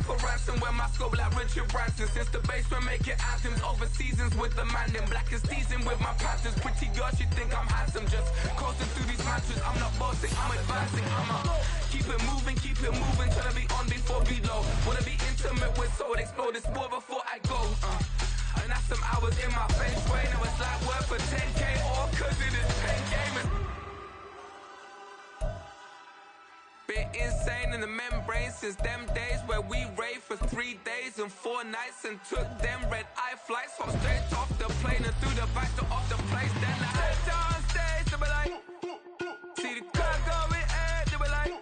for ransom. When my scope like Richard Branson. Since the basement making anthems over seasons with the man in black is seasoned with my patterns. Pretty girl, she think I'm handsome. Just coasting through these matches. I'm not bossing, I'm advancing. Keep it moving, trying to be on before below. Wanna be intimate with soul, explore this more before I go. And that's some hours in my feng shui. Now it's like work for 10K, all cause it is 10 gaming. Been insane in the membrane since them days where we raved for 3 days and 4 nights and took them red-eye flights from straight off the plane and through the back door of the place. Then I head downstairs to be like, see the crowd going air to be like.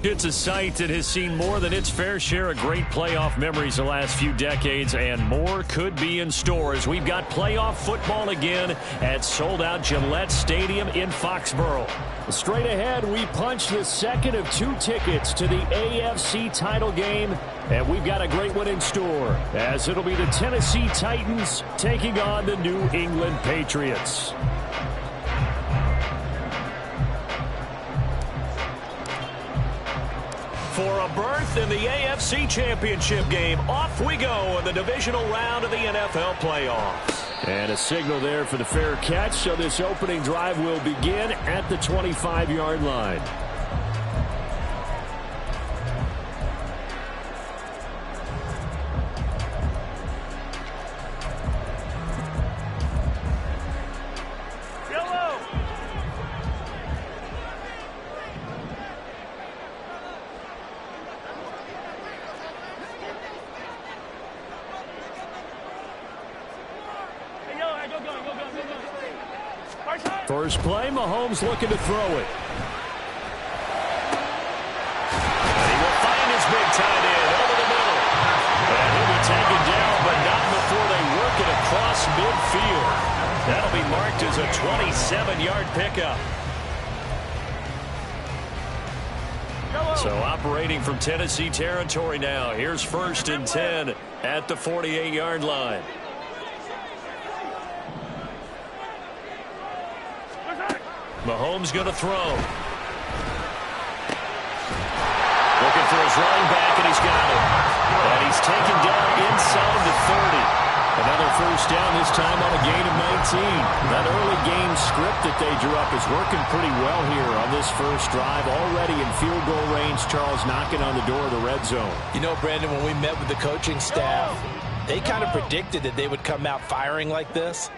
It's a site that has seen more than its fair share of great playoff memories the last few decades, and more could be in store as we've got playoff football again at sold-out Gillette Stadium in Foxborough. Straight ahead, we punch the second of 2 tickets to the AFC title game, and we've got a great one in store, as it'll be the Tennessee Titans taking on the New England Patriots. For a berth in the AFC Championship game, off we go in the divisional round of the NFL playoffs. And a signal there for the fair catch, so this opening drive will begin at the 25-yard line. First play, Mahomes looking to throw it. And he will find his big tight end over the middle. And he'll be taken down, but not before they work it across midfield. That'll be marked as a 27-yard pickup. So operating from Tennessee territory now. Here's 1st and 10 at the 48-yard line. Mahomes going to throw. Looking for his running back, and he's got it. And he's taken down inside the 30. Another first down, this time on a gain of 19. That early game script that they drew up is working pretty well here on this first drive. Already in field goal range, Charles knocking on the door of the red zone. You know, Brandon, when we met with the coaching staff, they kind of predicted that they would come out firing like this.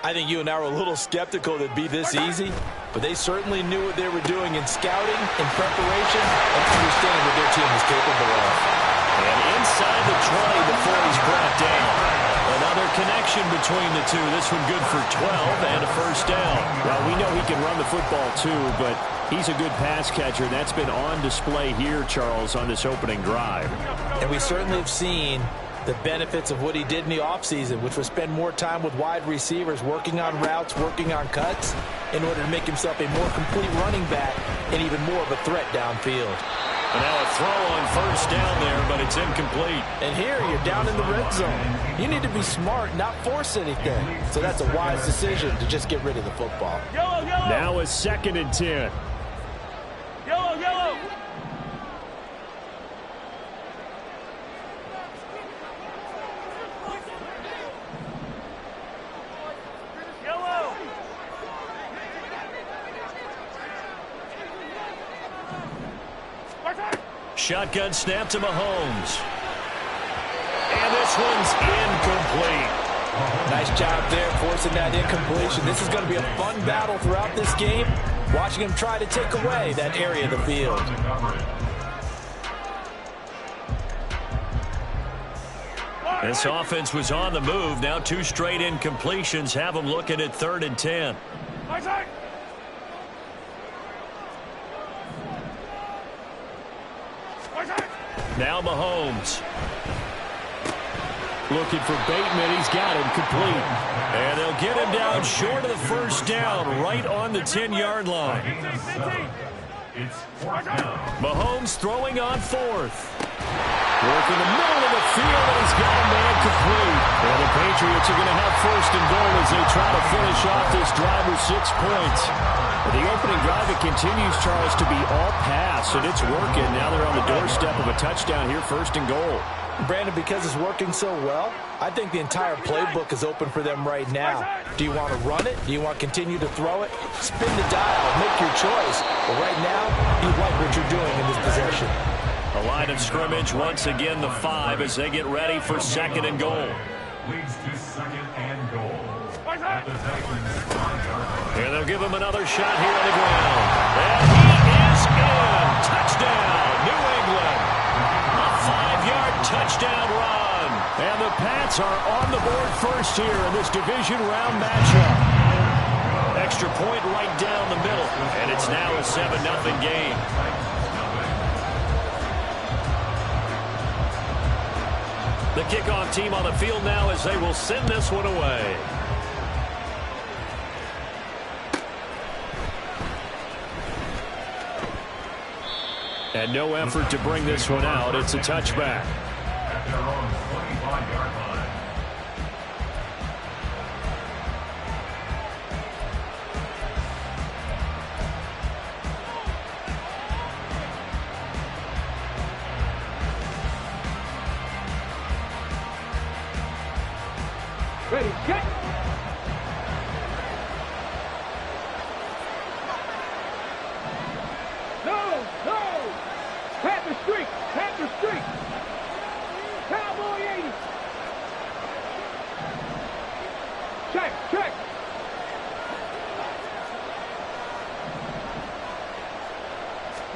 I think you and I were a little skeptical that it'd be this easy, but they certainly knew what they were doing in scouting, in preparation, and understanding what their team was capable of. And inside the 20 before he's brought down. Another connection between the two. This one good for 12 and a first down. Well, we know he can run the football too, but he's a good pass catcher, and that's been on display here, Charles, on this opening drive. And we certainly have seen the benefits of what he did in the offseason, which was spend more time with wide receivers, working on routes, working on cuts, in order to make himself a more complete running back and even more of a threat downfield. And now a throw on first down there, but it's incomplete. And here you're down in the red zone. You need to be smart, not force anything. So that's a wise decision to just get rid of the football. Yellow, yellow. Now a 2nd and 10. Yellow, yellow. Shotgun snap to Mahomes. And this one's incomplete. Nice job there forcing that incompletion. This is going to be a fun battle throughout this game, watching him try to take away that area of the field. This offense was on the move. Now 2 straight incompletions have them looking at 3rd and 10. Now Mahomes. Looking for Bateman. He's got him complete. And they'll get him down short of the first down, right on the 10-yard line. Mahomes throwing on 4th. Work in the middle of the field, and he's got a man complete. And the Patriots are going to have 1st and goal as they try to finish off this drive with 6 points. The opening drive, it continues, Charles, to be all pass, and it's working. Now they're on the doorstep of a touchdown here, 1st and goal. Brandon, because it's working so well, I think the entire playbook is open for them right now. Do you want to run it? Do you want to continue to throw it? Spin the dial, make your choice. But right now, you like what you're doing in this possession. The line of scrimmage, once again, the 5 as they get ready for 2nd and goal. Leads to 2nd and goal. Here they'll give him another shot here on the ground. And he is in. Touchdown, New England. A 5-yard touchdown run. And the Pats are on the board first here in this division round matchup. Extra point right down the middle. And it's now a 7-0 game. The kickoff team on the field now as they will send this one away. And no effort to bring this one out. It's a touchback. At their own 25-yard line. Ready, get! No! Panther streak! Panther streak! Cowboy 80! Check!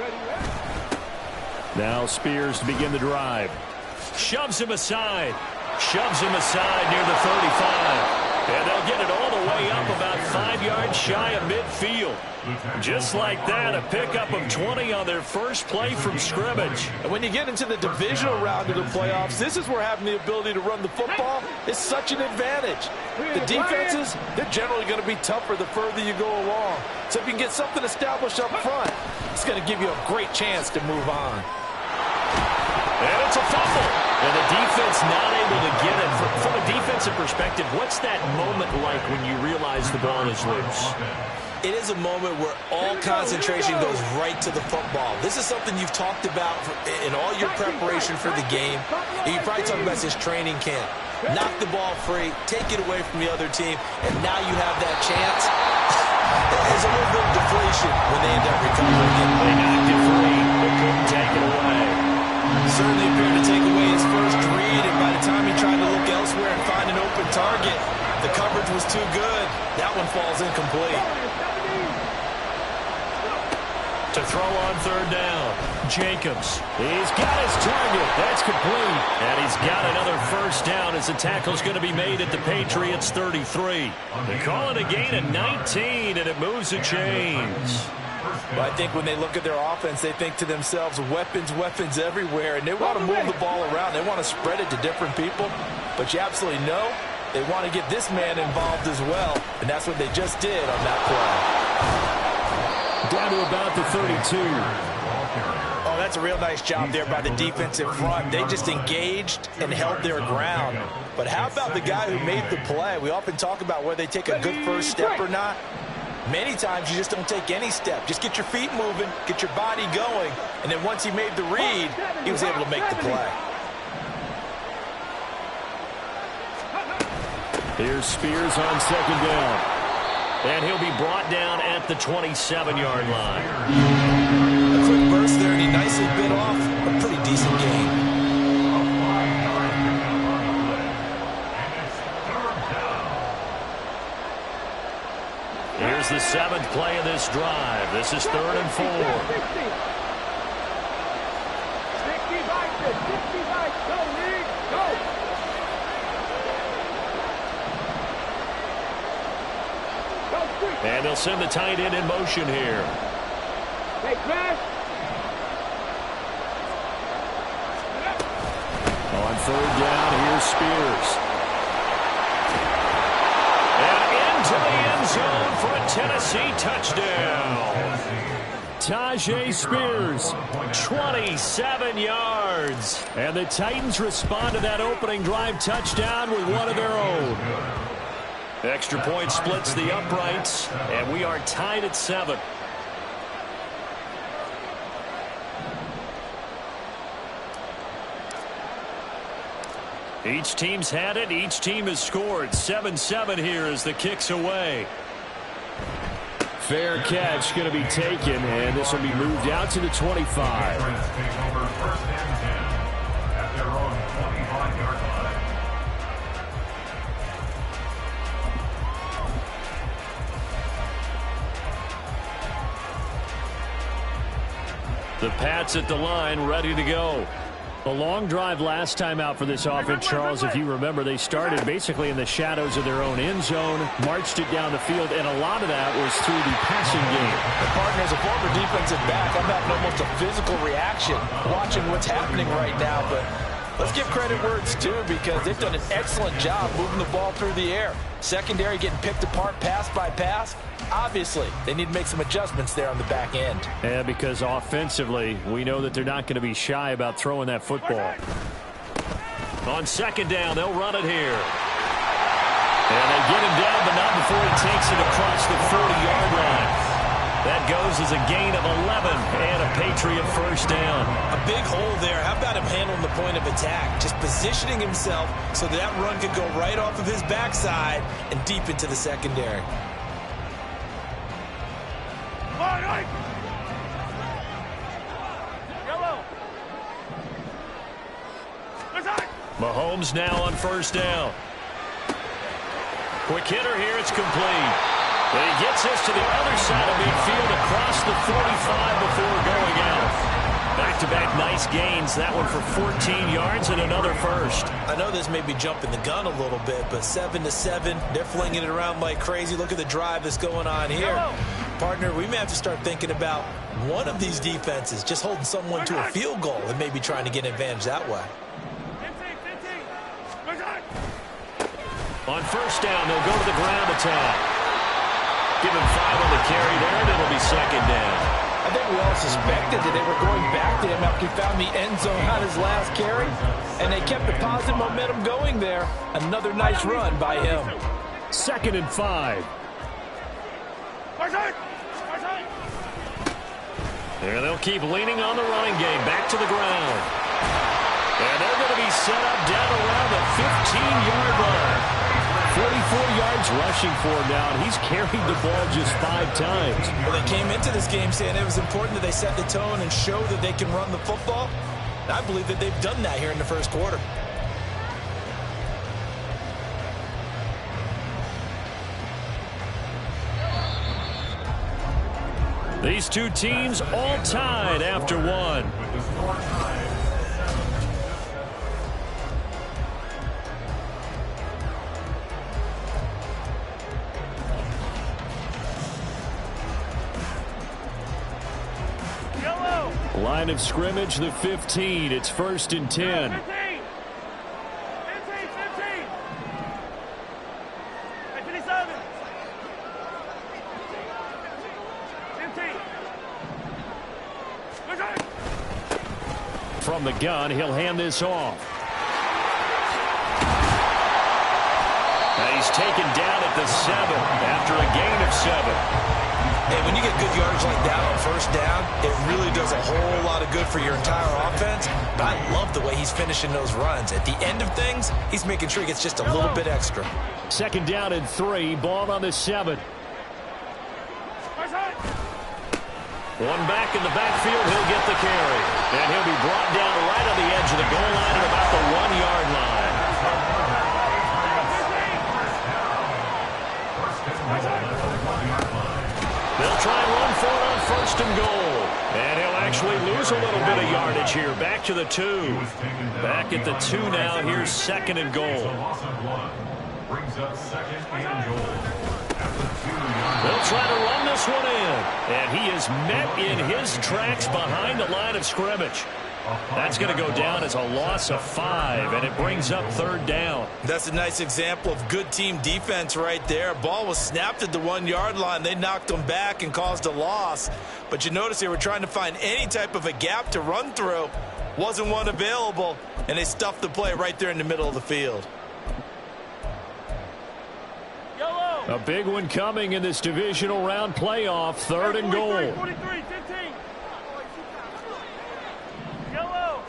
Ready, Now Spears to begin the drive. Shoves him aside near the 35. And they'll get it all the way up about 5 yards shy of midfield. Just like that, a pickup of 20 on their first play from scrimmage. And when you get into the divisional round of the playoffs, this is where having the ability to run the football is such an advantage. The defenses, they're generally going to be tougher the further you go along. So if you can get something established up front, it's going to give you a great chance to move on. And it's a fumble. And the defense not able to get it. From a defensive perspective, what's that moment like when you realize the ball is loose? It is a moment where all concentration goes right to the football. This is something you've talked about in all your preparation for the game. And you probably talked about this training camp. Knock the ball free, take it away from the other team, and now you have that chance. There's a little bit of deflation when they end up recovering it. They knocked it free. They couldn't take it away. Certainly appeared to take away his first read, and by the time he tried to look elsewhere and find an open target, the coverage was too good. That one falls incomplete. To throw on 3rd down. Jacobs. He's got his target. That's complete. And he's got another first down as the tackle's going to be made at the Patriots 33. They call it a gain of 19, and it moves the chains. But I think when they look at their offense, they think to themselves, weapons everywhere, and they want to move the ball around. They want to spread it to different people. But you absolutely know they want to get this man involved as well, and that's what they just did on that play. Down to about the 32. Oh, that's a real nice job there by the defensive front. They just engaged and held their ground. But how about the guy who made the play? We often talk about whether they take a good first step or not. Many times you just don't take any step. Just get your feet moving, get your body going, and then once he made the read, he was able to make the play. Here's Spears on 2nd down. And he'll be brought down at the 27-yard line. A quick burst there, and he nicely bit off a pretty decent gain. Here's the 7th play of this drive. This is 3rd and 4. 65, go, lead, go! And they'll send the tight end in motion here. Hey, Crash! On 3rd down, here's Spears. And into the end zone for a Tennessee touchdown. Tajay Spears, 27 yards. And the Titans respond to that opening drive touchdown with one of their own. Extra point splits the uprights, and we are tied at 7. Each team's had it. Each team has scored. 7-7 here as the kick's away. Fair catch going to be taken, and this will be moved out to the 25. Take over 1st and 10 at their own 25-yard line. The Pats at the line, ready to go. A long drive last time out for this offense, Charles. If you remember, they started basically in the shadows of their own end zone, marched it down the field, and a lot of that was through the passing game. The partner, as a former defensive back, I'm having almost a physical reaction watching what's happening right now. But let's give credit where it's due, because they've done an excellent job moving the ball through the air. Secondary getting picked apart pass by pass. Obviously, they need to make some adjustments there on the back end. Yeah, because offensively, we know that they're not going to be shy about throwing that football. On 2nd down, they'll run it here. And they get him down, but not before he takes it across the 40-yard line. That goes as a gain of 11 and a Patriot 1st down. A big hole there. How about him handling the point of attack? Just positioning himself so that run could go right off of his backside and deep into the secondary. Mahomes now on 1st down. Quick hitter here, it's complete. And he gets this to the other side of midfield across the 45 before going out. Back-to-back nice gains. That one for 14 yards and another 1st. I know this may be jumping the gun a little bit, but 7-7, they're flinging it around like crazy. Look at the drive that's going on here. Partner, we may have to start thinking about one of these defenses just holding someone to a field goal and maybe trying to get an advantage that way. On 1st down, they'll go to the ground attack. Give him 5 on the carry there, and it'll be 2nd down. I think we all suspected that they were going back to him after he found the end zone on his last carry, and they kept the positive momentum going there. Another nice run by him. 2nd and 5. There they'll keep leaning on the running game. Back to the ground. And they're going to be set up down around the 15-yard line. 44 yards rushing for him now, and he's carried the ball just 5 times. Well, they came into this game saying it was important that they set the tone and show that they can run the football. And I believe that they've done that here in the 1st quarter. These two teams all tied after one. Line of scrimmage, the 15. It's 1st and 10. 15. 15. 57. 15. From the gun, he'll hand this off. Now he's taken down at the 7 after a gain of 7. Hey, when you get good yardage like that on 1st down, it really does a whole lot of good for your entire offense. But I love the way he's finishing those runs. At the end of things, he's making sure he gets just a little bit extra. 2nd down and 3, ball on the 7. One back in the backfield, he'll get the carry. And he'll be brought down right on the edge of the goal line at about the 1-yard line. They'll try and run for it on 1st and goal. And he'll actually lose a little bit of yardage here. Back to the 2. Back at the 2 now. Here's 2nd and goal. Brings up 2nd and goal. They'll try to run this one in. And he is met in his tracks behind the line of scrimmage. That's going to go down as a loss of 5, and it brings up 3rd down. That's a nice example of good team defense right there. Ball was snapped at the 1-yard line. They knocked him back and caused a loss. But you notice they were trying to find any type of a gap to run through. Wasn't one available, and they stuffed the play right there in the middle of the field. Yellow. A big one coming in this divisional round playoff. 3rd and goal. 43, 15. Yellow.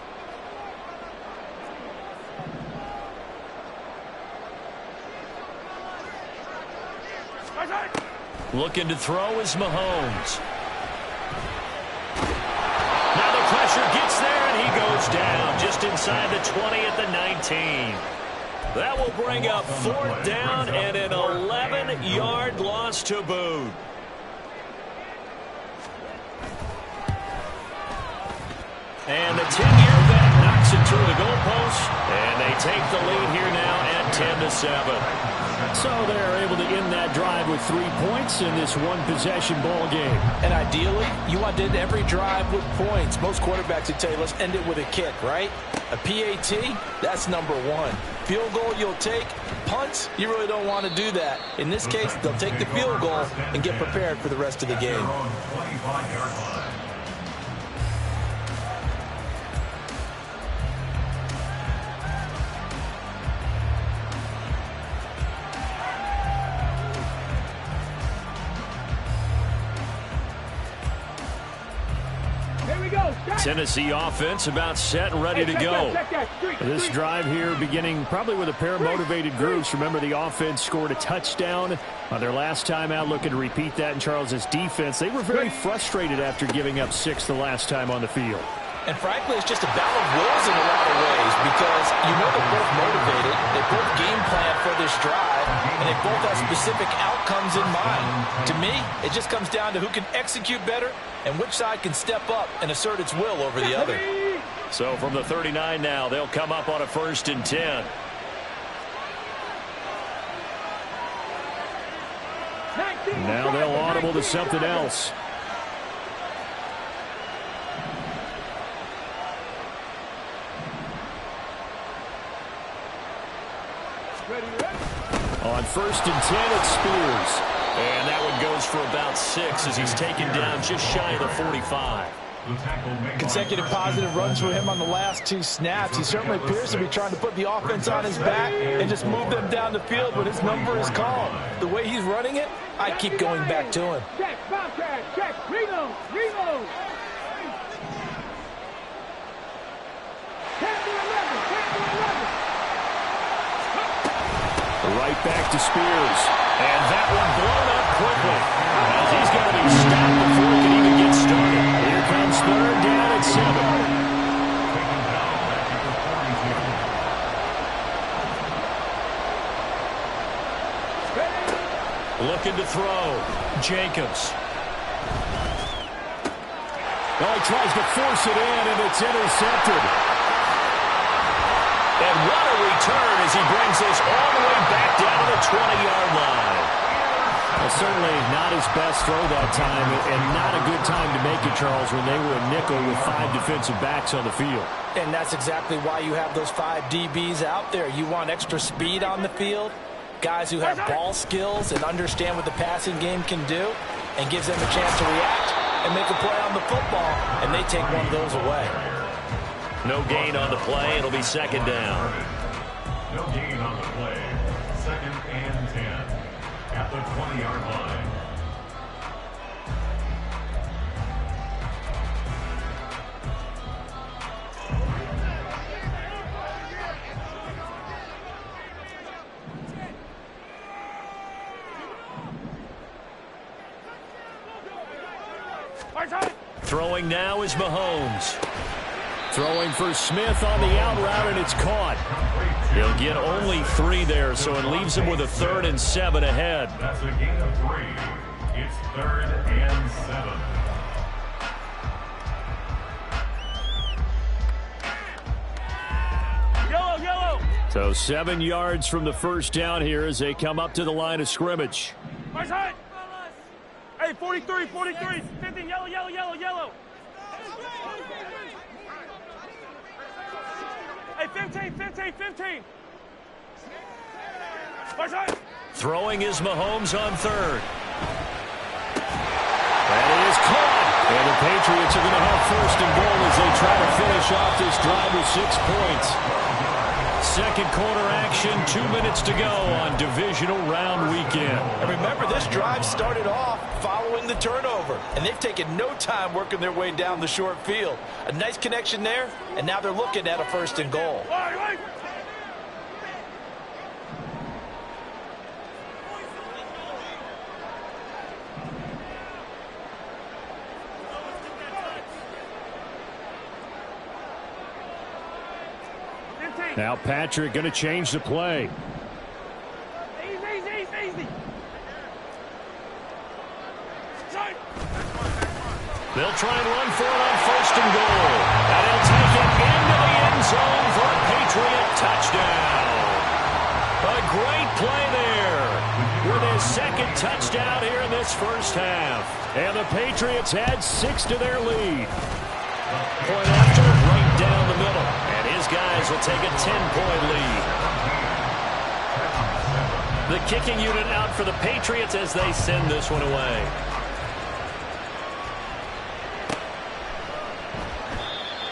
Looking to throw is Mahomes. Now the pressure gets there, and he goes down just inside the 20 at the 19. That will bring up 4th down and an 11-yard loss to boot. And the 10-year vet knocks it through the goalpost, and they take the lead here now at 10-7. So they're able to end that drive with 3 points in this one-possession ball game. And ideally, you want to end every drive with points. Most quarterbacks would tell you, let's end it with a kick, right? A PAT, that's number 1. Field goal you'll take. Punts, you really don't want to do that. In this case, they'll take the field goal and get prepared for the rest of the game. Tennessee offense about set and ready to go. This drive here beginning probably with a pair of motivated groups. Remember, the offense scored a touchdown on their last time out. Looking to repeat that in Charles's defense. They were very frustrated after giving up 6 the last time on the field. And frankly, it's just a battle of wills in a lot of ways because you know they're both motivated. They both game plan for this drive, and they both have specific outcomes in mind. To me, it just comes down to who can execute better and which side can step up and assert its will over the other. So from the 39 now, they'll come up on a 1st and 10. Now they'll audible to something else. On 1st and 10, it's Spears. And that one goes for about 6 as he's taken down just shy of the 45. Consecutive positive runs for him on the last 2 snaps. He certainly appears to be trying to put the offense on his back and just move them down the field when his number is called. The way he's running it, I keep going back to him. Check, Bobcat, check, reload, reload. Right back to Spears. And that one blown up quickly. As he's going to be stopped before he can even get started. Here comes 3rd down at 7. Looking to throw. Jacobs. Oh, he tries to force it in, and it's intercepted. And what a return as he brings this all the way back down to the 20-yard line. Well, certainly not his best throw that time, and not a good time to make it, Charles, when they were a nickel with 5 defensive backs on the field. And that's exactly why you have those 5 DBs out there. You want extra speed on the field, guys who have ball skills and understand what the passing game can do, and gives them a chance to react and make a play on the football, and they take one of those away. No gain on the play. It'll be 2nd down. No gain on the play. 2nd and 10 at the 20-yard line. Throwing now is Mahomes. Throwing for Smith on the out route, and it's caught. He'll get only 3 there, so it leaves him with a 3rd and 7 ahead. That's a gain of 3. It's 3rd and 7. Yellow, yellow. So 7 yards from the 1st down here as they come up to the line of scrimmage. Right side. Hey, 43, 43, 50, yellow, yellow, yellow, yellow. Hey, 15, 15, 15. Right side. Throwing is Mahomes on 3rd. That is caught. And the Patriots are going to have 1st and goal as they try to finish off this drive with 6 points. 2nd quarter action, 2 minutes to go on divisional round weekend. And remember, this drive started off following the turnover, and they've taken no time working their way down the short field. A nice connection there, and now they're looking at a 1st and goal. Now Patrick going to change the play. Easy. They'll try and run for it on 1st and goal. And he'll take it into the end zone for a Patriot touchdown. A great play there with his 2nd touchdown here in this first half. And the Patriots add 6 to their lead. Point after, right down the middle. And his guys will take a 10-point lead. The kicking unit out for the Patriots as they send this one away.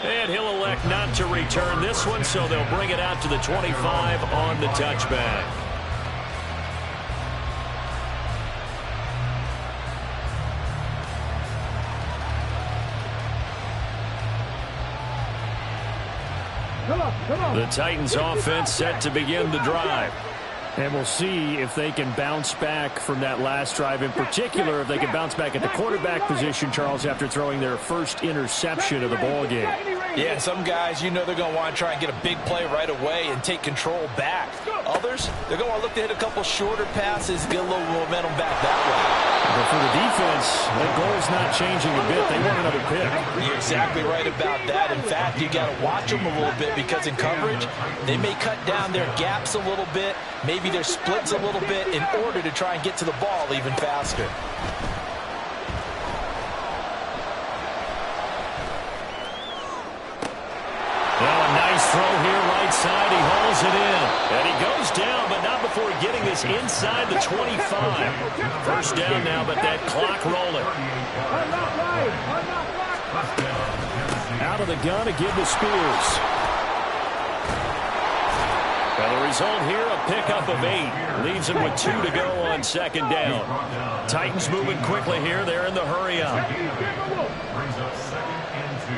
And he'll elect not to return this one, so they'll bring it out to the 25 on the touchback. The Titans offense set to begin the drive. And we'll see if they can bounce back from that last drive. In particular, if they can bounce back at the quarterback position, Charles, after throwing their first interception of the ball game. Yeah, some guys, you know they're going to want to try and get a big play right away and take control back. Others, they're going to want to look to hit a couple shorter passes, get a little momentum back that way. But for the defense, that goal's not changing a bit. They want another pick. You're exactly right about that. In fact, you got to watch them a little bit because in coverage, they may cut down their gaps a little bit, maybe their splits a little bit in order to try and get to the ball even faster. Well, a nice throw here right side. He hauls it in. And he goes down, but not before getting this inside the 25. First down now, but that clock rolling. Out of the gun to give to Spears. Well, the result here, a pickup of 8. Leaves him with 2 to go on 2nd down. Titans moving quickly here. They're in the hurry up. Brings up 2nd and 2.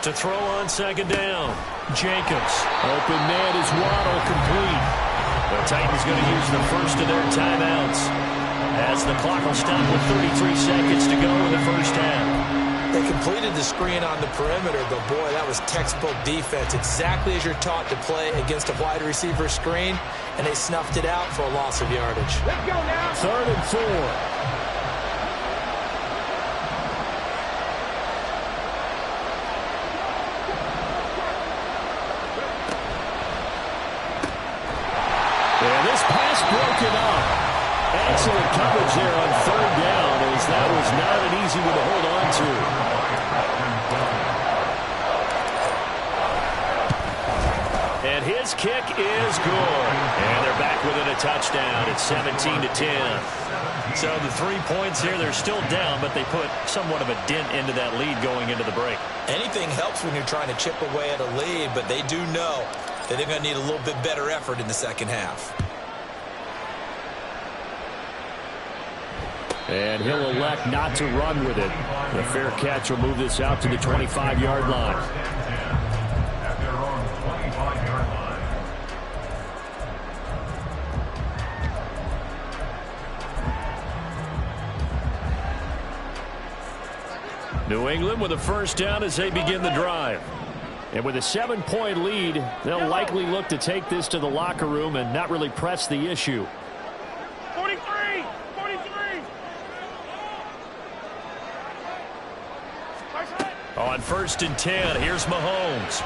To throw on 2nd down. Jacobs. Open man is Waddle, complete. The Titans going to use the first of their timeouts as the clock will stop with 33 seconds to go in the first half. They completed the screen on the perimeter, but boy, that was textbook defense. Exactly as you're taught to play against a wide receiver screen, and they snuffed it out for a loss of yardage. Let's go now. 3rd and 4. And this pass broken up. Excellent coverage there on 3rd down, as that was not an easy one to hold on to. And his kick is good. And they're back within a touchdown. It's 17-10. So the 3 points here, they're still down, but they put somewhat of a dent into that lead going into the break. Anything helps when you're trying to chip away at a lead, but they do know that they're going to need a little bit better effort in the second half. And he'll elect not to run with it. The fair catch will move this out to the 25-yard line. At their own 25-yard line. New England with a first down as they begin the drive. And with a 7-point lead, they'll likely look to take this to the locker room and not really press the issue. 43. On 1st and 10, here's Mahomes.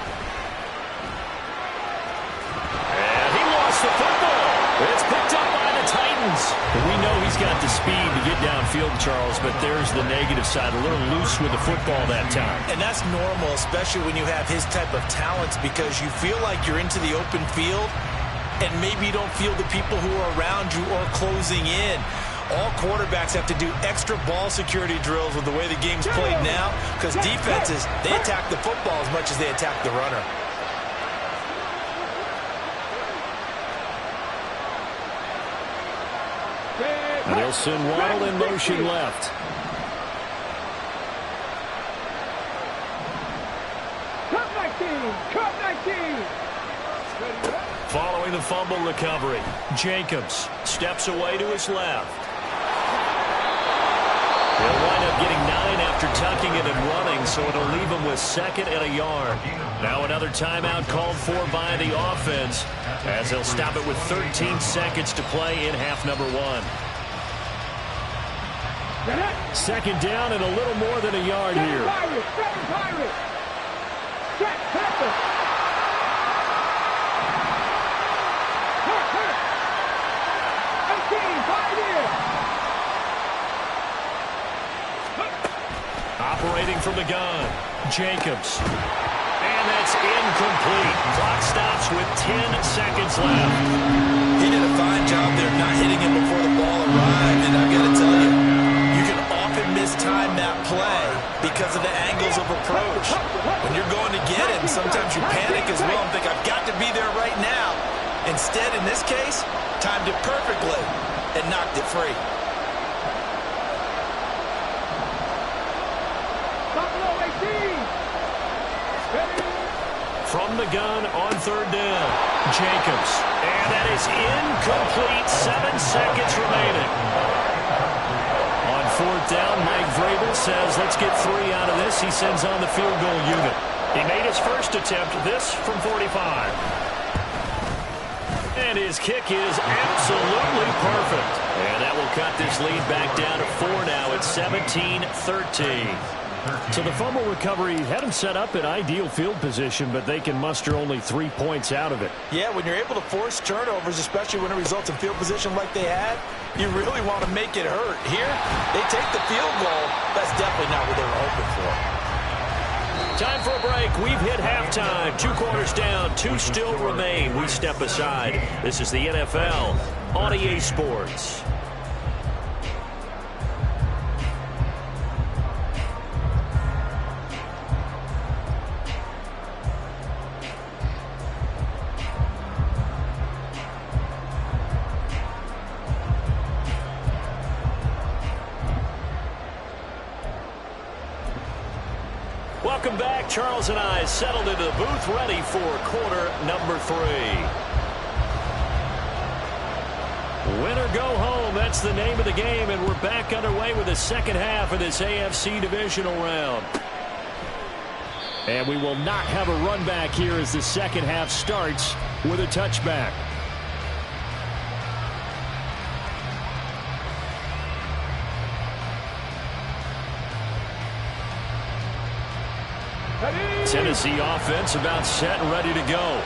And he lost the football. It's picked up by the Titans. We know he's got the speed to get downfield, Charles, but there's the negative side. A little loose with the football that time. And that's normal, especially when you have his type of talents, because you feel like you're into the open field and maybe you don't feel the people who are around you or closing in. All quarterbacks have to do extra ball security drills with the way the game's played now, because defenses, they attack the football as much as they attack the runner. And they'll send Waddle in motion left. Cut 19. Following the fumble recovery, Jacobs steps away to his left. He'll wind up getting 9 after tucking it and running, so it'll leave him with 2nd and a yard. Now another timeout called for by the offense, as they'll stop it with 13 seconds to play in half number 1. 2nd down and a little more than a yard here. Operating from the gun, Jacobs. And that's incomplete. Clock stops with 10 seconds left. He did a fine job there not hitting him before the ball arrived, and I've got to tell you, you can often mistime that play because of the angles of approach. When you're going to get him, sometimes you panic as well and think, I've got to be there right now. Instead, in this case, timed it perfectly and knocked it free. From the gun on 3rd down, Jacobs. And that is incomplete. 7 seconds remaining. On 4th down, Mike Vrabel says, let's get 3 out of this. He sends on the field goal unit. He made his first attempt, this from 45. And his kick is absolutely perfect. And that will cut this lead back down to 4 now at 17-13. So the fumble recovery had them set up in ideal field position, but they can muster only 3 points out of it. Yeah, when you're able to force turnovers, especially when it results in field position like they had, you really want to make it hurt. Here, they take the field goal. That's definitely not what they were hoping for. Time for a break. We've hit halftime. 2 quarters down, 2 still remain. We step aside. This is the NFL on EA Sports. Welcome back. Charles and I settled into the booth, ready for quarter number 3. Win or go home, that's the name of the game, and we're back underway with the second half of this AFC divisional round. And we will not have a run back here as the second half starts with a touchback. Tennessee offense about set and ready to go.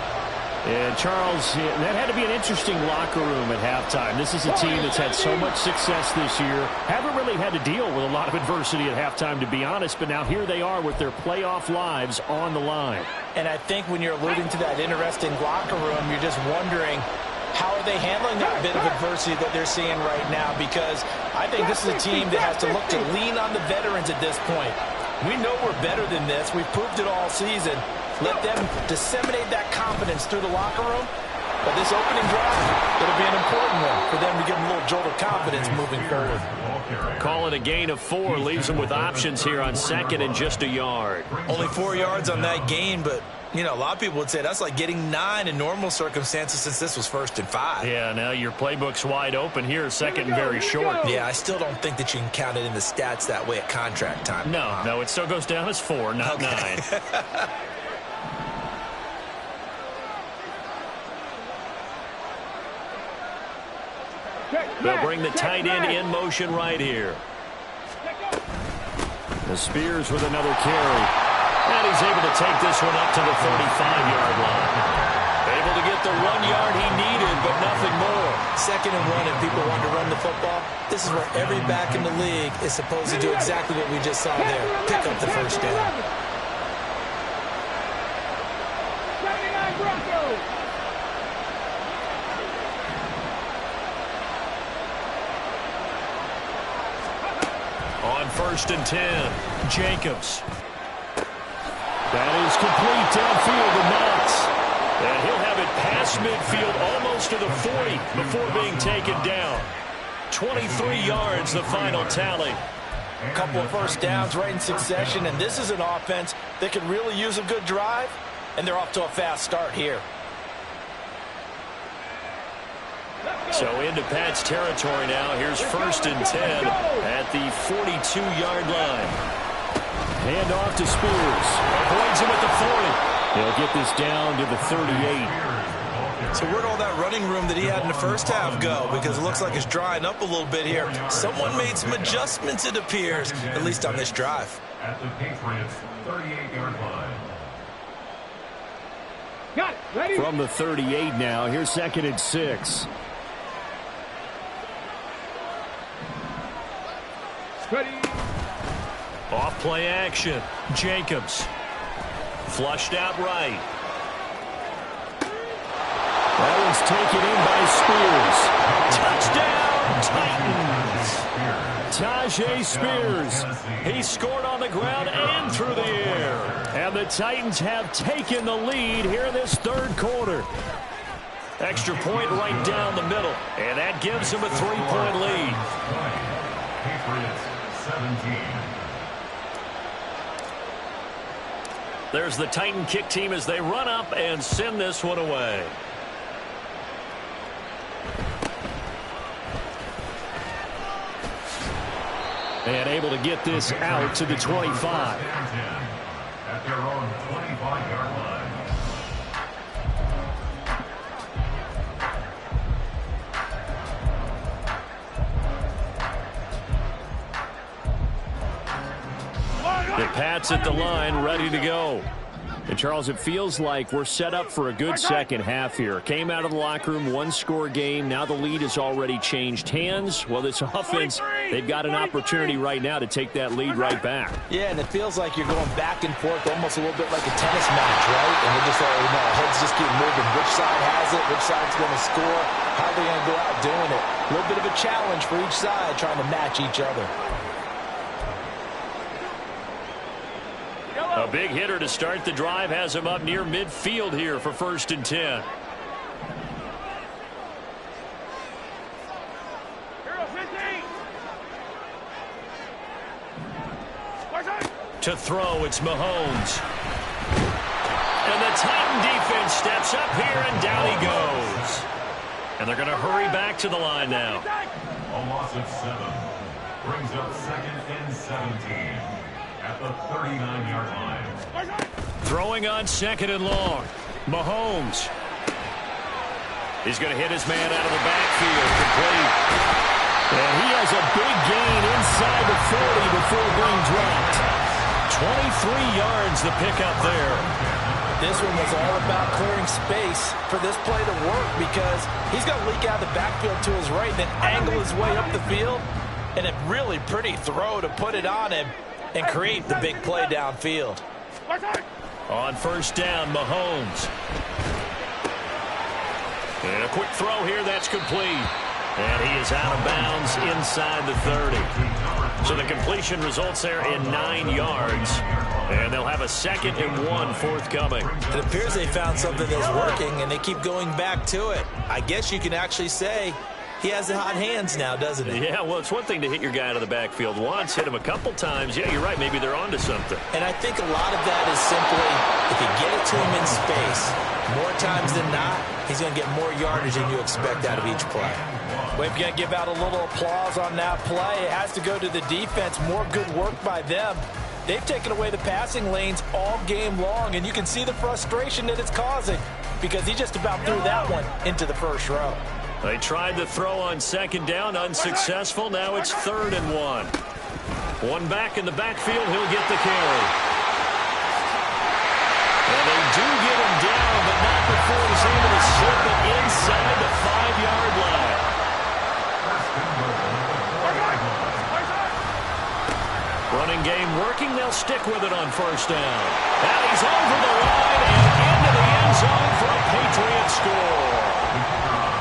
And Charles, that had to be an interesting locker room at halftime. This is a team that's had so much success this year. Haven't really had to deal with a lot of adversity at halftime, to be honest, but now here they are with their playoff lives on the line. And I think when you're alluding to that interesting locker room, you're just wondering, how are they handling that bit of adversity that they're seeing right now? Because I think this is a team that has to look to lean on the veterans at this point. We know we're better than this. We've proved it all season. Let them disseminate that confidence through the locker room. But this opening drive, it'll be an important one for them to give them a little jolt of confidence moving forward. Call it a gain of 4, leaves them with options here on 2nd and just a yard. Only 4 yards on that gain, but, you know, a lot of people would say that's like getting 9 in normal circumstances since this was 1st and 5. Yeah, now your playbook's wide open here, 2nd and very short. Yeah, I still don't think that you can count it in the stats that way at contract time. No, it still goes down as 4, not 9. They'll bring the tight end in motion right here. The Spears with another carry. And he's able to take this one up to the 35-yard line. Able to get the 1 yard he needed, but nothing more. 2nd and 1, and people want to run the football. This is where every back in the league is supposed to do exactly what we just saw there. Pick up the first down. On 1st and 10, Jacobs. That is complete downfield to Knox. And he'll have it past midfield almost to the 40 before being taken down. 23 yards, the final tally. A couple of first downs right in succession, and this is an offense that could really use a good drive, and they're off to a fast start here. So into Pat's territory now. Here's 1st and 10 at the 42-yard line. Hand off to Spears. Avoids him at the 40. He'll get this down to the 38. So where'd all that running room that he had in the first half go? Because it looks like it's drying up a little bit here. Someone made some adjustments, it appears, at least on this drive. At the Patriots' 38-yard line. Got it. Ready? From the 38 now, here's 2nd and 6. Ready. Off play action. Jacobs. Flushed out right. That one's taken in by Spears. Touchdown, Titans. Tajay Spears. He scored on the ground and through the air. And the Titans have taken the lead here in this 3rd quarter. Extra point right down the middle. And that gives them a 3-point lead. Patriots 17. There's the Titan kick team as they run up and send this one away. And able to get this out to the 25. At their own 25-yard line. The Pats at the line, ready to go. And, Charles, it feels like we're set up for a good second half here. Came out of the locker room, 1-score game. Now the lead has already changed hands. Well, this offense, they've got an opportunity right now to take that lead right back. Yeah, and it feels like you're going back and forth almost a little bit like a tennis match, right? And we're just like, heads just keep moving. Which side has it? Which side's going to score? How are they going to go out doing it? A little bit of a challenge for each side trying to match each other. A big hitter to start the drive has him up near midfield here for 1st and 10. To throw, it's Mahomes. And the Titan defense steps up here, and down he goes. And they're going to hurry back to the line now. A loss of 7 brings up 2nd and 17 at the 39-yard line. Throwing on 2nd and long. Mahomes. He's going to hit his man out of the backfield. Complete. And he has a big gain inside the 40 before being dropped. 23 yards the pickup there. This one was all about clearing space for this play to work because he's going to leak out of the backfield to his right and then angle his way up the field. And a really pretty throw to put it on him and create the big play downfield. On 1st down, Mahomes. And a quick throw here, that's complete. And he is out of bounds inside the 30. So the completion results there in 9 yards. And they'll have a 2nd and 1 forthcoming. It appears they found something that's working, and they keep going back to it. I guess you can actually say he has the hot hands now, doesn't he? Yeah, well, it's one thing to hit your guy out of the backfield once, hit him a couple times. Yeah, you're right. Maybe they're onto something. And I think a lot of that is simply if you get it to him in space, more times than not, he's going to get more yardage than you expect out of each play. We've got to give out a little applause on that play. It has to go to the defense. More good work by them. They've taken away the passing lanes all game long, and you can see the frustration that it's causing because he just about threw that one into the first row. They tried the throw on 2nd down, unsuccessful. Now it's 3rd and 1. One back in the backfield, he'll get the carry. And they do get him down, but not before he's able to slip it inside the 5-yard line. Running game working, they'll stick with it on 1st down. And he's over the line and into the end zone for a Patriot score.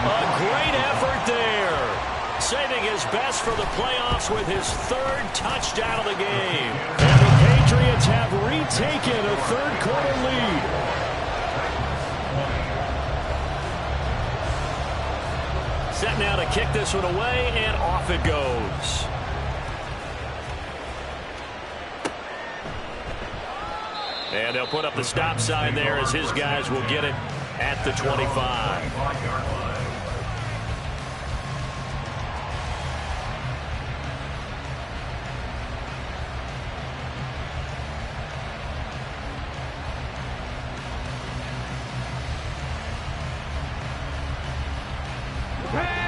A great effort there. Saving his best for the playoffs with his 3rd touchdown of the game. And the Patriots have retaken a 3rd quarter lead. Set now to kick this one away, and off it goes. And they'll put up the stop sign there as his guys will get it at the 25.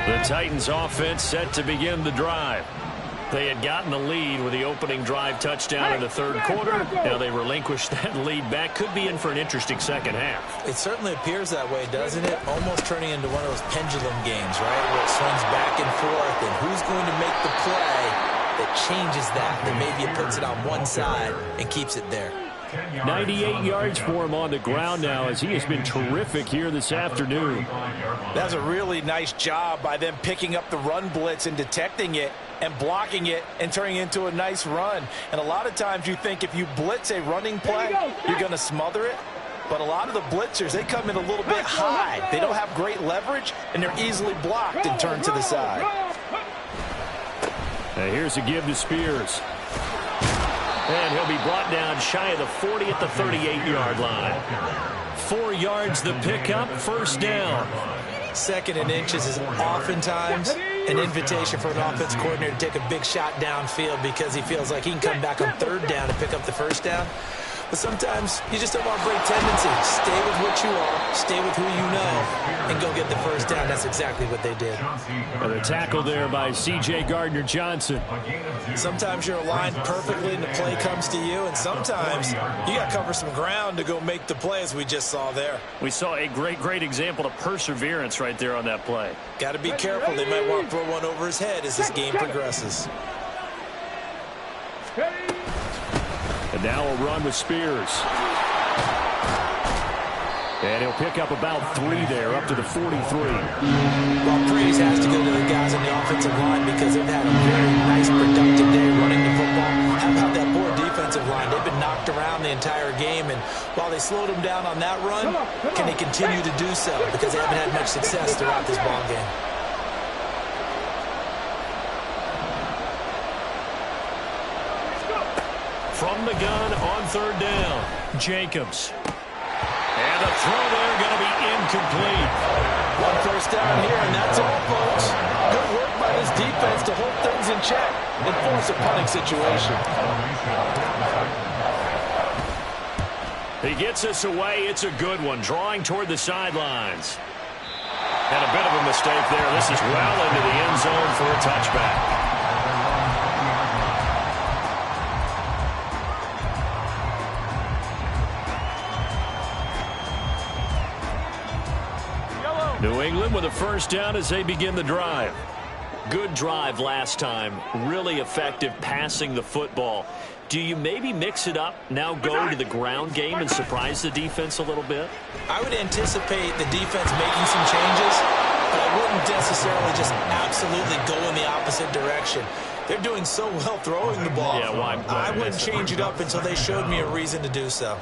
The Titans offense set to begin the drive. They had gotten the lead with the opening drive touchdown in the third quarter. Now they relinquished that lead back. Could be in for an interesting second half. It certainly appears that way, doesn't it? Almost turning into one of those pendulum games, right? Where it swings back and forth, and who's going to make the play that changes that maybe it puts it on one side and keeps it there. 98 yards for him on the ground now as he has been terrific here this afternoon. That's a really nice job by them picking up the run blitz and detecting it and blocking it and turning it into a nice run. And a lot of times you think if you blitz a running play, you're going to smother it. But a lot of the blitzers, they come in a little bit high. They don't have great leverage, and they're easily blocked and turned to the side. Now here's a give to Spears. And he'll be brought down shy of the 40 at the 38-yard line. 4 yards the pickup, first down. Second and inches is oftentimes an invitation for an offense coordinator to take a big shot downfield because he feels like he can come back on third down and pick up the first down. But sometimes you just don't want to break tendency. Stay with what you are, stay with who you know, and go get the first down. That's exactly what they did. And a tackle there by C.J. Gardner-Johnson. Sometimes you're aligned perfectly and the play comes to you, and sometimes you got to cover some ground to go make the play, as we just saw there. We saw a great example of perseverance right there on that play. Got to be careful. They might want to throw one over his head as this game progresses. And now a run with Spears. And he'll pick up about 3 there, up to the 43. Well, praise has to go to the guys on the offensive line because they've had a very nice, productive day running the football. How about that poor defensive line? They've been knocked around the entire game, and while they slowed them down on that run, can they continue to do so? Because they haven't had much success throughout this ball game. From the gun on third down, Jacobs. And the throw there going to be incomplete. One first down here, and that's all, folks. Good work by this defense to hold things in check and force a punting situation. He gets us away. It's a good one, drawing toward the sidelines. And a bit of a mistake there. This is well into the end zone for a touchback. New England with a first down as they begin the drive. Good drive last time. Really effective passing the football. Do you maybe mix it up, now go to the ground game and surprise the defense a little bit? I would anticipate the defense making some changes, but I wouldn't necessarily just absolutely go in the opposite direction. They're doing so well throwing the ball. Yeah, why I wouldn't change it up until they showed me a reason to do so.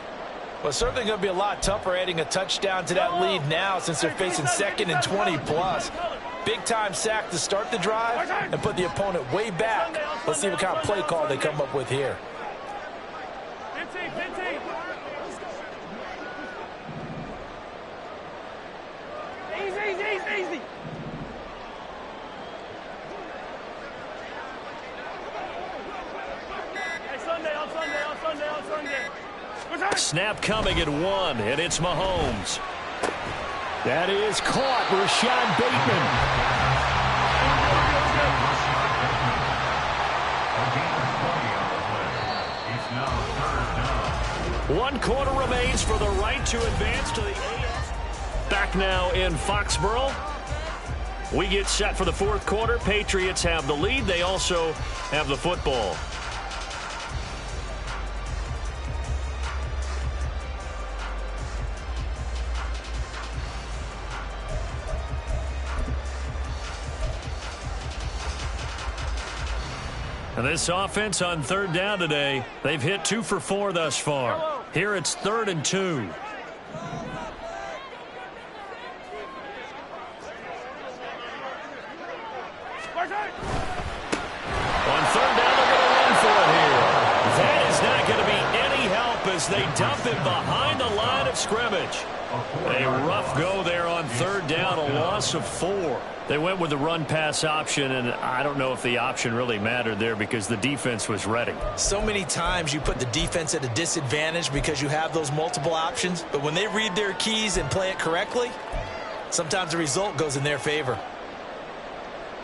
Well, certainly going to be a lot tougher adding a touchdown to that lead now since they're facing 2nd and 20+. Big-time sack to start the drive and put the opponent way back. Let's see what kind of play call they come up with here. 15. Easy. Hey, Sunday. Snap coming at 1, and it's Mahomes. That is caught. Rashad Bateman. 1 quarter remains for the right to advance to the AFC. Back now in Foxborough. We get set for the 4th quarter. Patriots have the lead. They also have the football. And this offense on third down today, they've hit 2 for 4 thus far. Here it's 3rd and 2. On third down, they're going to run for it here. That is not going to be any help as they dump him behind the line of scrimmage. A rough go there on third down, a loss of 4. They went with the run-pass option, and I don't know if the option really mattered there because the defense was ready. So many times you put the defense at a disadvantage because you have those multiple options, but when they read their keys and play it correctly, sometimes the result goes in their favor.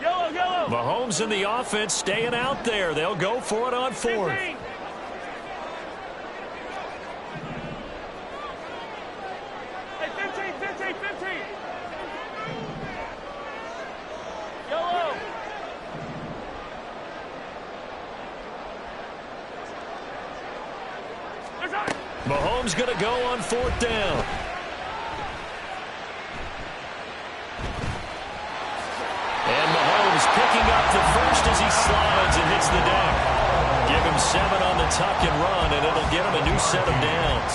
Yellow, yellow. Mahomes and the offense staying out there. They'll go for it on 4th. 15. Hey, 15. Yellow. Mahomes going to go on 4th down. And Mahomes picking up the first as he slides and hits the deck. Give him 7 on the tuck and run, and it'll get him a new set of downs.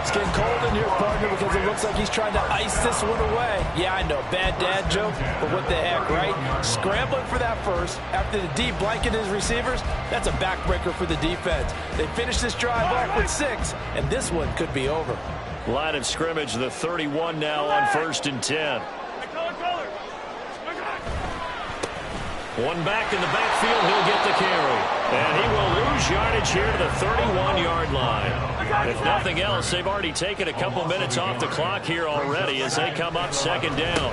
It's getting cold in here, partner, because it looks like he's trying to ice this one away. Yeah, I know, bad dad joke, but what the heck, right? Scrambling for that first after the D blanketed his receivers, that's a backbreaker for the defense. They finished this drive off with 6, and this one could be over. Line of scrimmage, the 31 now on 1st and 10. One back in the backfield, he'll get the carry. And he will lose yardage here to the 31-yard line. If nothing else, they've already taken a couple minutes off the clock here already as they come up 2nd down.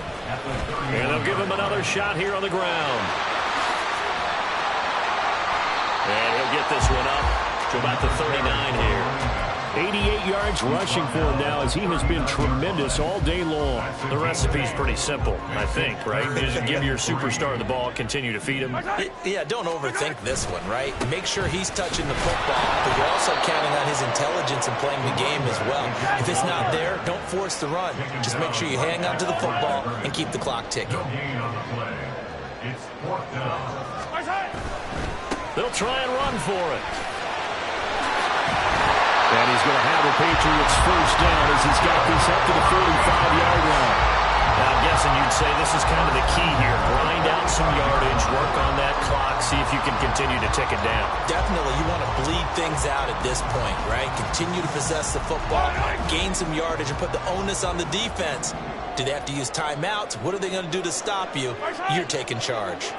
And they'll give him another shot here on the ground. And he'll get this one up to about the 39 here. 88 yards rushing for him now as he has been tremendous all day long. The recipe's pretty simple, I think, right? Just give your superstar the ball, continue to feed him. Yeah, don't overthink this one, right? Make sure he's touching the football, but you're also counting on his intelligence in playing the game as well. If it's not there, don't force the run. Just make sure you hang on to the football and keep the clock ticking. It's 4th down. They'll try and run for it. And he's going to have the Patriots first down as he's got this up to the 45-yard line. Now, I'm guessing you'd say this is kind of the key here. Grind out some yardage, work on that clock, see if you can continue to tick it down. Definitely, you want to bleed things out at this point, right? Continue to possess the football, gain some yardage, and put the onus on the defense. Do they have to use timeouts? What are they going to do to stop you? You're taking charge.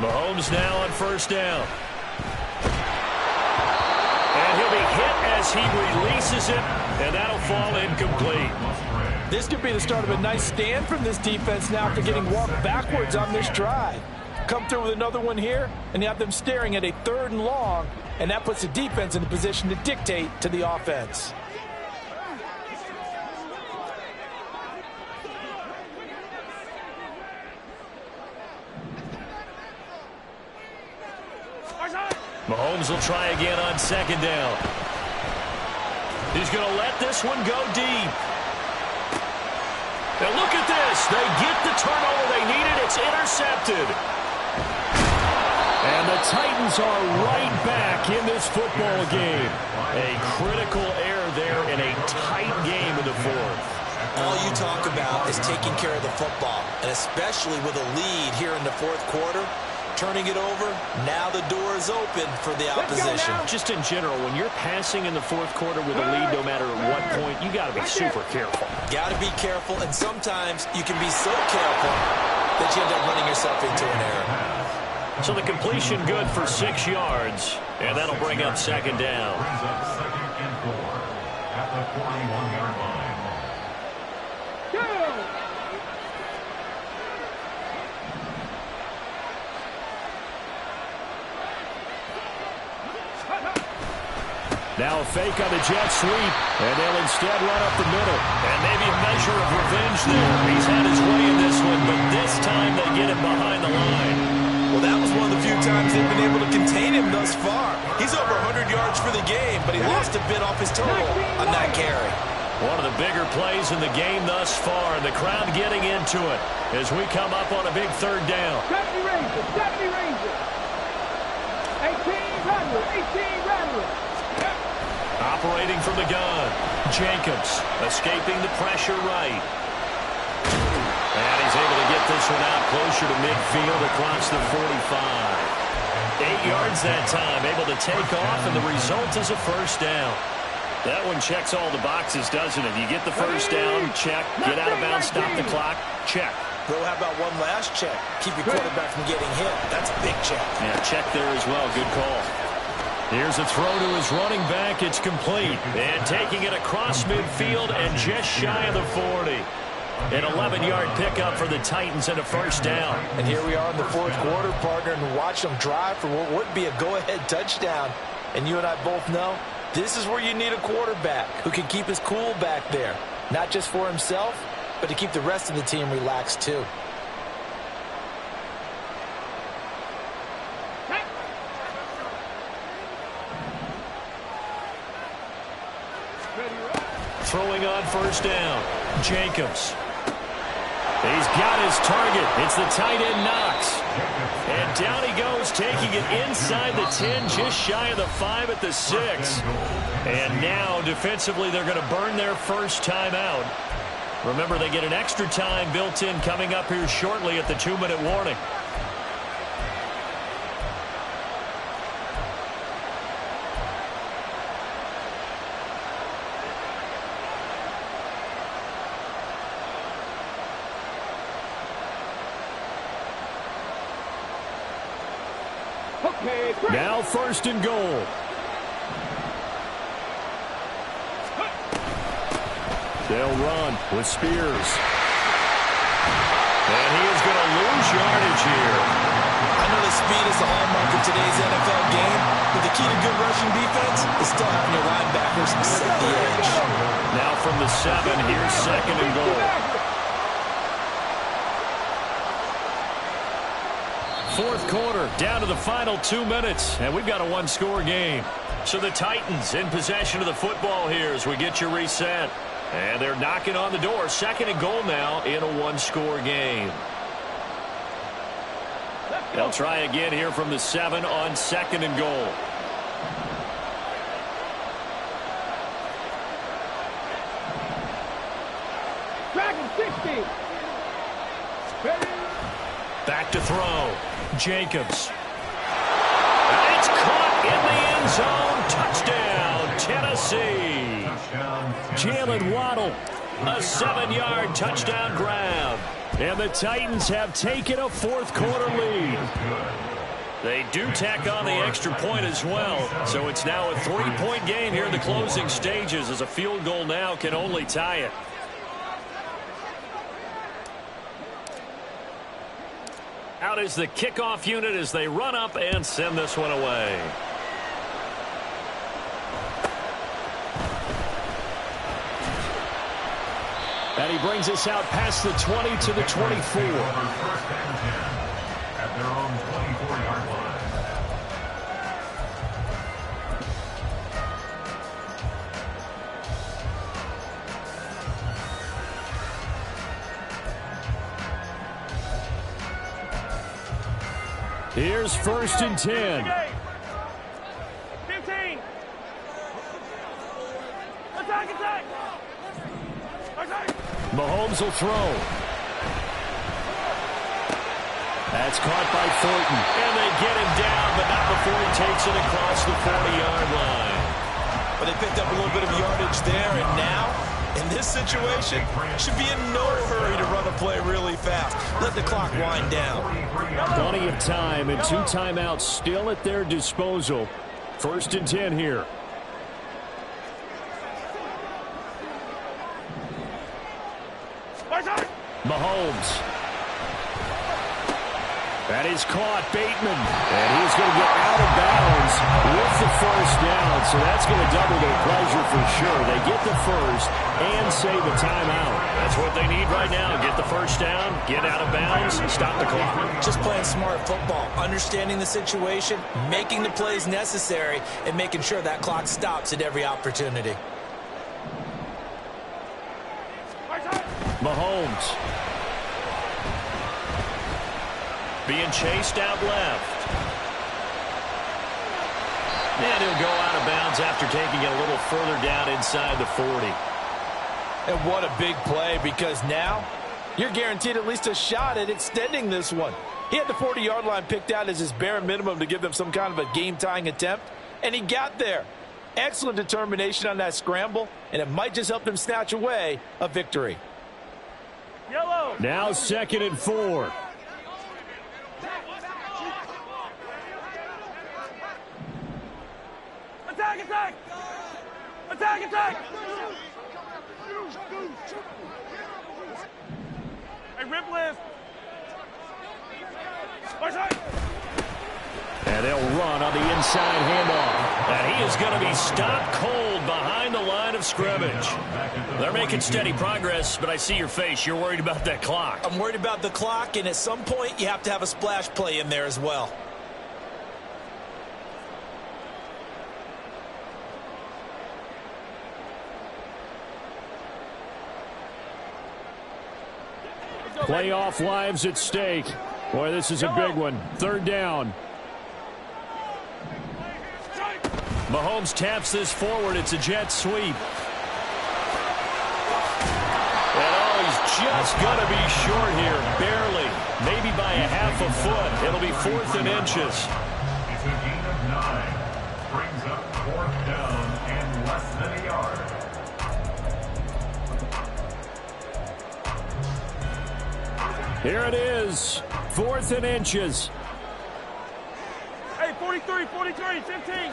Mahomes now on 1st down. And he'll be hit as he releases it, and that'll fall incomplete. This could be the start of a nice stand from this defense now after getting walked backwards on this drive. Come through with another one here, and you have them staring at a 3rd and long, and that puts the defense in a position to dictate to the offense. Mahomes will try again on 2nd down. He's going to let this one go deep. And look at this. They get the turnover they needed. It's intercepted. And the Titans are right back in this football game. A critical error there in a tight game in the 4th. All you talk about is taking care of the football, and especially with a lead here in the 4th quarter. Turning it over, now the door is open for the opposition. Just in general, when you're passing in the 4th quarter with a lead, no matter at what point, you got to be super careful. Got to be careful, and sometimes you can be so careful that you end up running yourself into an error. So the completion good for 6 yards, and that'll bring up 2nd down. Brings up 2nd and 4 at the 41-yard line. Now a fake on the jet sweep, and they'll instead run up the middle. And maybe a measure of revenge there. He's had his way in this one, but this time they get him behind the line. Well, that was one of the few times they've been able to contain him thus far. He's over 100 yards for the game, but he lost a bit off his total on that carry. One of the bigger plays in the game thus far, and the crowd getting into it as we come up on a big 3rd down. 70 Rangers. 18 Rattler. Operating from the gun. Jacobs escaping the pressure right. And he's able to get this one out closer to midfield across the 45. 8 yards that time, able to take off, and the result is a first down. That one checks all the boxes, doesn't it? You get the first down, check. Get out of bounds, stop the clock, check. Bro, how about one last check? Keep your quarterback from getting hit. That's a big check. Yeah, check there as well. Good call. Here's a throw to his running back. It's complete. And taking it across midfield and just shy of the 40. An 11-yard pickup for the Titans and a first down. And here we are in the fourth quarter, partner, and watch them drive for what would be a go-ahead touchdown. And you and I both know this is where you need a quarterback who can keep his cool back there. Not just for himself, but to keep the rest of the team relaxed too. Throwing on first down, Jacobs. He's got his target. It's the tight end Knox. And down he goes, taking it inside the 10, just shy of the 5 at the 6. And now, defensively, they're going to burn their first time out. Remember, they get an extra time built in coming up here shortly at the 2-minute warning. Now first and goal. They'll run with Spears. And he is going to lose yardage here. I know the speed is the hallmark of today's NFL game, but the key to good rushing defense is still having your linebackers set the edge. Now from the 7, here's second and goal. Fourth quarter, down to the final 2 minutes, and we've got a one-score game. So the Titans in possession of the football here as we get you reset. And they're knocking on the door. Second and goal now in a one-score game. They'll try again here from the 7 on second and goal. Back to throw. Jacobs. And it's caught in the end zone. Touchdown, Tennessee. Jalen Waddle. A 7-yard touchdown grab. And the Titans have taken a fourth quarter lead. They do tack on the extra point as well. So it's now a 3-point game here in the closing stages as a field goal now can only tie it. Out is the kickoff unit as they run up and send this one away. And he brings us out past the 20 to the 24. First and 10 at their own 24-yard line. Here's first and 10. 15. Attack, attack. Mahomes will throw. That's caught by Thornton. And they get him down, but not before he takes it across the 40-yard line. But they picked up a little bit of yardage there, and now, in this situation, should be in no hurry to run a play really fast. Let the clock wind down. Plenty of time and 2 timeouts still at their disposal. First and 10 here. Mahomes. That is caught. Bateman. And he's going to get out of bounds with the first down. So that's going to double their pleasure for sure. They get the first and save a timeout. That's what they need right now. Get the first down, get out of bounds, stop the clock. Just playing smart football, understanding the situation, making the plays necessary, and making sure that clock stops at every opportunity. Mahomes. Being chased out left. And he'll go out of bounds after taking it a little further down inside the 40. And what a big play, because now you're guaranteed at least a shot at extending this one. He had the 40-yard line picked out as his bare minimum to give them some kind of a game-tying attempt, and he got there. Excellent determination on that scramble, and it might just help them snatch away a victory. Yellow. Now 2nd and 4. Attack, attack! Attack, attack! Hey, rip list. And they'll run on the inside handoff. And he is going to be stopped cold behind the line of scrimmage. They're making steady progress, but I see your face. You're worried about that clock. I'm worried about the clock, and at some point you have to have a splash play in there as well. Playoff lives at stake. Boy, this is a big one. 3rd down. Mahomes taps this forward. It's a jet sweep. And he's just going to be short here, barely. Maybe by a half a foot. It'll be 4th and inches. It's a gain of 9. Brings up 4th down and less than a yard. Here it is. 4th and inches. Hey, 43, 43, 15.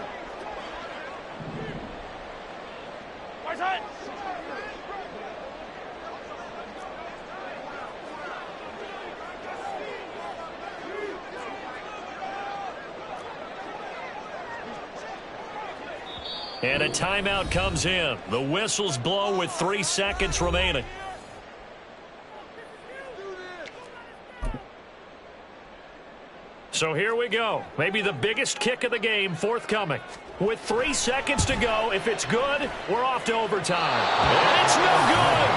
Right side. And a timeout comes in. The whistles blow with 3 seconds remaining. So here we go. Maybe the biggest kick of the game forthcoming. With 3 seconds to go, if it's good, we're off to overtime. And it's no good.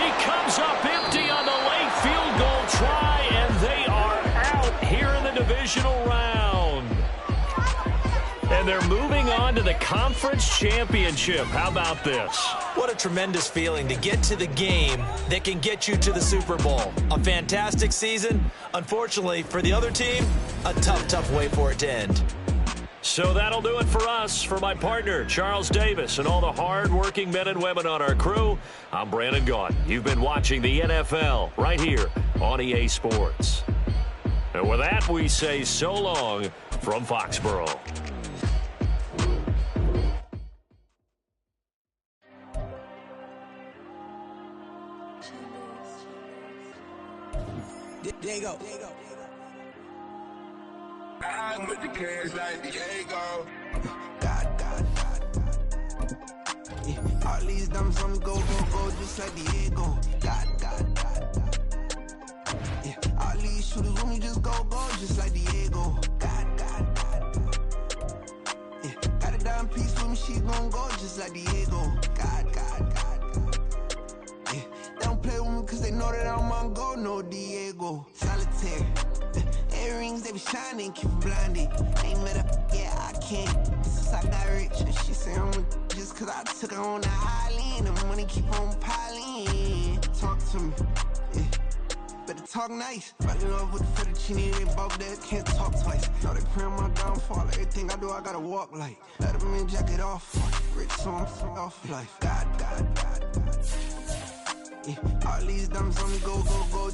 He comes up empty on the late field goal try, and they are out here in the divisional round. And they're moving on to the conference championship. How about this? What a tremendous feeling to get to the game that can get you to the Super Bowl. A fantastic season. Unfortunately, for the other team, a tough way for it to end. So that'll do it for us. For my partner, Charles Davis, and all the hard-working men and women on our crew, I'm Brandon Gaudin. You've been watching the NFL right here on EA Sports. And with that, we say so long from Foxborough. There you go. I'm with the cash like Diego. God. Yeah, all these diamonds on me go, just like Diego. God. Yeah, all these shooters with me just go, just like Diego. God. Yeah, got a dime piece with me, she gon' go just like Diego. God. Yeah, they don't play with me cause they know that I'm on go, no Diego. Solitaire. Earrings, they be shining, keep them blinded. Ain't met up, yeah, I can't. Since I got rich, and she say I'm just cause I took her on the island. The money keep on piling. Talk to me, yeah. Better talk nice. Fucking up with the fettuccine, they both dead, can't talk twice. Know they pray on my downfall. Everything I do, I gotta walk like. Let them in, jacket off. Rich, so I'm off life. God. Yeah, all these diamonds on me go,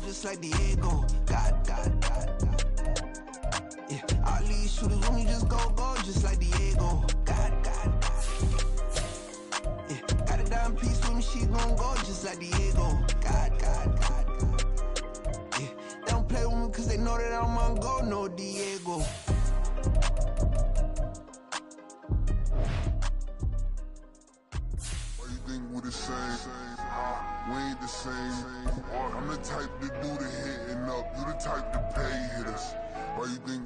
just like Diego. God. Yeah, all these shooters with me just go, just like Diego. God. Yeah, got a dime piece with me, she gon' go just like Diego. God. Yeah, they don't play with me cause they know that I'm on go, no Diego. Why you think we're the same? We ain't the same. I'm the type to do the hitting up, you the type to pay hitters. Why you think